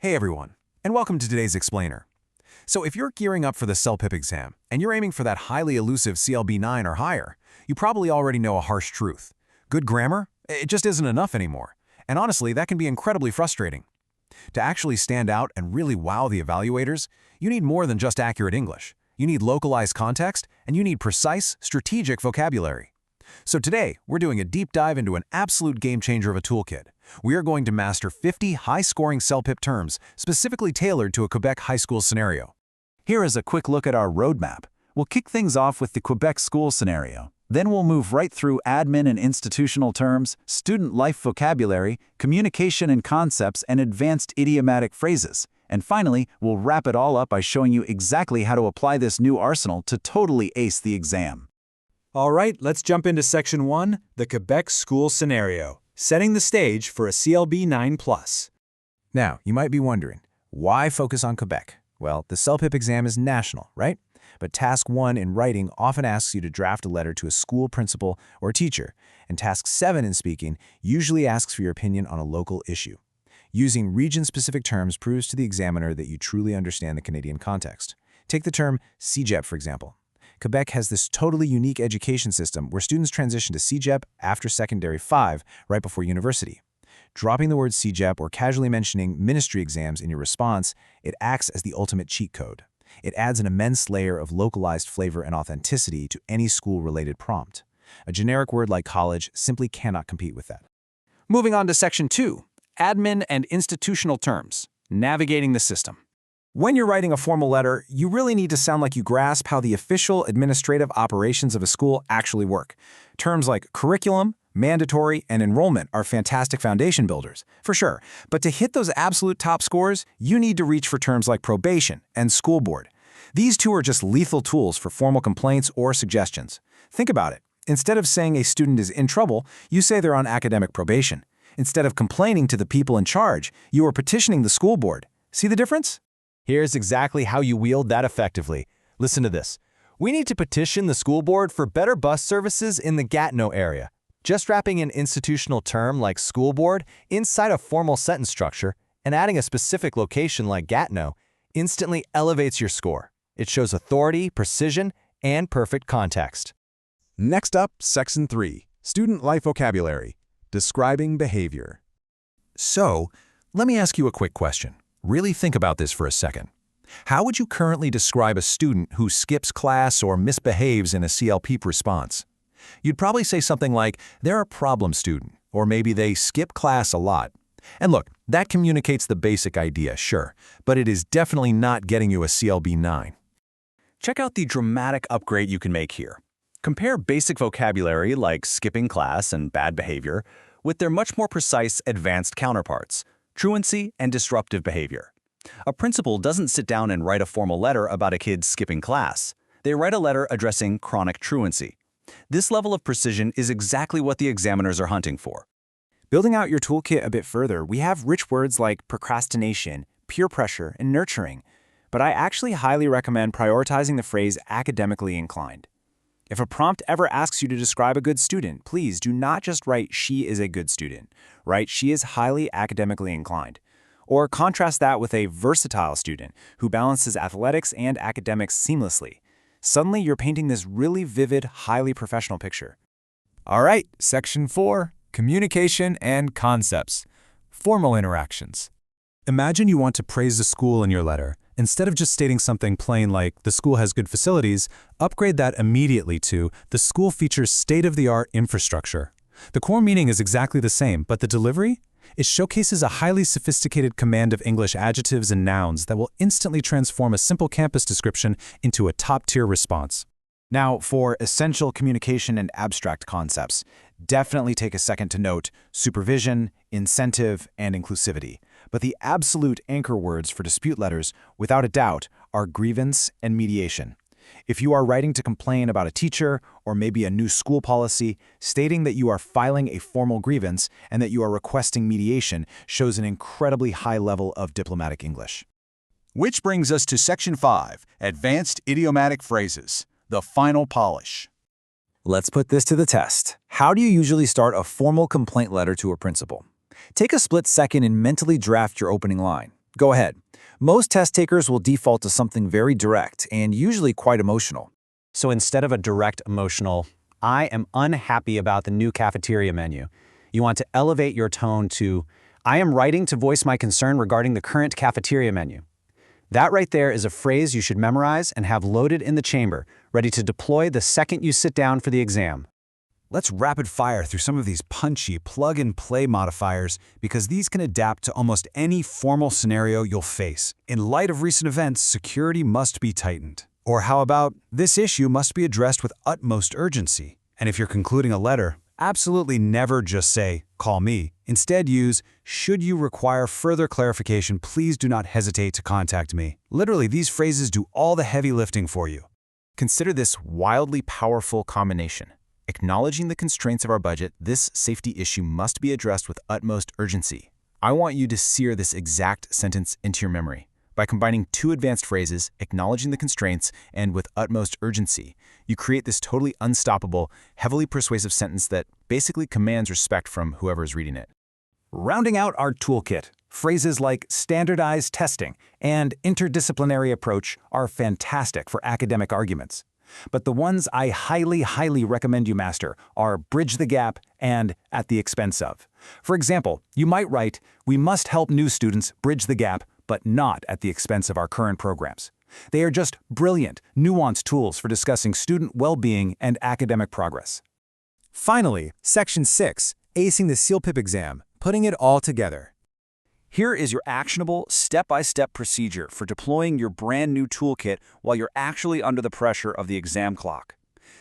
Hey everyone, and welcome to today's Explainer. So if you're gearing up for the CELPIP exam, and you're aiming for that highly elusive CLB9 or higher, you probably already know a harsh truth. Good grammar? It just isn't enough anymore. And honestly, that can be incredibly frustrating. To actually stand out and really wow the evaluators, you need more than just accurate English. You need localized context, and you need precise, strategic vocabulary. So today, we're doing a deep dive into an absolute game-changer of a toolkit. We are going to master 50 high-scoring CELPIP terms specifically tailored to a Quebec high school scenario. Here is a quick look at our roadmap. We'll kick things off with the Quebec school scenario. Then we'll move right through admin and institutional terms, student life vocabulary, communication and concepts, and advanced idiomatic phrases. And finally, we'll wrap it all up by showing you exactly how to apply this new arsenal to totally ace the exam. All right, let's jump into Section 1, the Quebec school scenario, setting the stage for a CLB 9+. Now, you might be wondering, why focus on Quebec? Well, the CELPIP exam is national, right? But Task 1 in writing often asks you to draft a letter to a school principal or teacher, and Task 7 in speaking usually asks for your opinion on a local issue. Using region-specific terms proves to the examiner that you truly understand the Canadian context. Take the term CEGEP, for example. Quebec has this totally unique education system where students transition to CEGEP after secondary 5, right before university. Dropping the word CEGEP or casually mentioning ministry exams in your response, it acts as the ultimate cheat code. It adds an immense layer of localized flavor and authenticity to any school-related prompt. A generic word like college simply cannot compete with that. Moving on to Section 2, admin and institutional terms, navigating the system. When you're writing a formal letter, you really need to sound like you grasp how the official administrative operations of a school actually work. Terms like curriculum, mandatory, and enrollment are fantastic foundation builders, for sure. But to hit those absolute top scores, you need to reach for terms like probation and school board. These two are just lethal tools for formal complaints or suggestions. Think about it. Instead of saying a student is in trouble, you say they're on academic probation. Instead of complaining to the people in charge, you are petitioning the school board. See the difference? Here's exactly how you wield that effectively. Listen to this. We need to petition the school board for better bus services in the Gatineau area. Just wrapping an institutional term like school board inside a formal sentence structure and adding a specific location like Gatineau instantly elevates your score. It shows authority, precision, and perfect context. Next up, Section 3, Student Life Vocabulary, Describing Behavior. So, let me ask you a quick question. Really think about this for a second. How would you currently describe a student who skips class or misbehaves in a CLPIP response? You'd probably say something like, they're a problem student, or maybe they skip class a lot. And look, that communicates the basic idea, sure, but it is definitely not getting you a CLB 9. Check out the dramatic upgrade you can make here. Compare basic vocabulary like skipping class and bad behavior with their much more precise advanced counterparts, truancy and disruptive behavior. A principal doesn't sit down and write a formal letter about a kid skipping class. They write a letter addressing chronic truancy. This level of precision is exactly what the examiners are hunting for. Building out your toolkit a bit further, we have rich words like procrastination, peer pressure, and nurturing, but I actually highly recommend prioritizing the phrase academically inclined. If a prompt ever asks you to describe a good student, please do not just write "she is a good student." Write "she is highly academically inclined." Or contrast that with a versatile student who balances athletics and academics seamlessly. Suddenly, you're painting this really vivid, highly professional picture. All right, Section 4, Communication and Concepts, Formal Interactions. Imagine you want to praise the school in your letter. Instead of just stating something plain like, the school has good facilities, upgrade that immediately to, the school features state-of-the-art infrastructure. The core meaning is exactly the same, but the delivery? It showcases a highly sophisticated command of English adjectives and nouns that will instantly transform a simple campus description into a top-tier response. Now, for essential communication and abstract concepts, definitely take a second to note supervision, incentive, and inclusivity. But the absolute anchor words for dispute letters, without a doubt, are grievance and mediation. If you are writing to complain about a teacher or maybe a new school policy, stating that you are filing a formal grievance and that you are requesting mediation shows an incredibly high level of diplomatic English. Which brings us to Section 5, Advanced Idiomatic Phrases, the final polish. Let's put this to the test. How do you usually start a formal complaint letter to a principal? Take a split second and mentally draft your opening line. Go ahead. Most test takers will default to something very direct and usually quite emotional. So instead of a direct emotional, I am unhappy about the new cafeteria menu, you want to elevate your tone to, I am writing to voice my concern regarding the current cafeteria menu. That right there is a phrase you should memorize and have loaded in the chamber, ready to deploy the second you sit down for the exam. Let's rapid fire through some of these punchy plug-and-play modifiers because these can adapt to almost any formal scenario you'll face. In light of recent events, security must be tightened. Or how about, this issue must be addressed with utmost urgency. And if you're concluding a letter, absolutely never just say, call me. Instead use, should you require further clarification, please do not hesitate to contact me. Literally, these phrases do all the heavy lifting for you. Consider this wildly powerful combination. Acknowledging the constraints of our budget, this safety issue must be addressed with utmost urgency. I want you to sear this exact sentence into your memory. By combining two advanced phrases, acknowledging the constraints and with utmost urgency, you create this totally unstoppable, heavily persuasive sentence that basically commands respect from whoever is reading it. Rounding out our toolkit, phrases like standardized testing and interdisciplinary approach are fantastic for academic arguments. But the ones I highly recommend you master are bridge the gap and at the expense of. For example, you might write, we must help new students bridge the gap, but not at the expense of our current programs. They are just brilliant, nuanced tools for discussing student well-being and academic progress. Finally, Section 6, Acing the CELPIP exam, putting it all together. Here is your actionable, step-by-step procedure for deploying your brand new toolkit while you're actually under the pressure of the exam clock.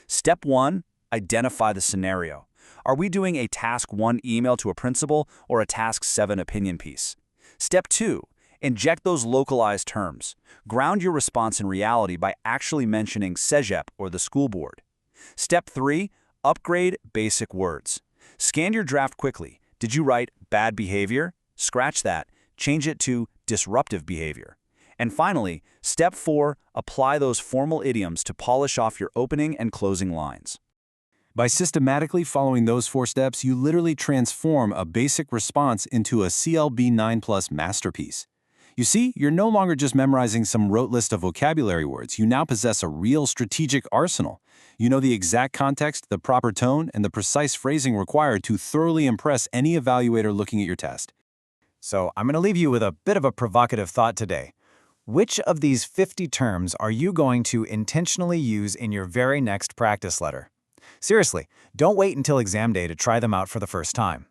Step 1, identify the scenario. Are we doing a Task 1 email to a principal or a Task 7 opinion piece? Step 2, inject those localized terms. Ground your response in reality by actually mentioning CEGEP or the school board. Step 3, upgrade basic words. Scan your draft quickly. Did you write bad behavior? Scratch that. Change it to disruptive behavior. And finally, step 4, apply those formal idioms to polish off your opening and closing lines. By systematically following those 4 steps, you literally transform a basic response into a CLB 9+ masterpiece. You see, you're no longer just memorizing some rote list of vocabulary words. You now possess a real strategic arsenal. You know the exact context, the proper tone, and the precise phrasing required to thoroughly impress any evaluator looking at your test. So I'm going to leave you with a bit of a provocative thought today. Which of these 50 terms are you going to intentionally use in your very next practice letter? Seriously, don't wait until exam day to try them out for the first time.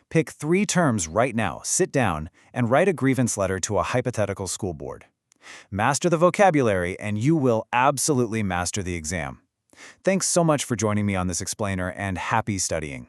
Pick 3 terms right now, sit down, and write a grievance letter to a hypothetical school board. Master the vocabulary, and you will absolutely master the exam. Thanks so much for joining me on this explainer, and happy studying.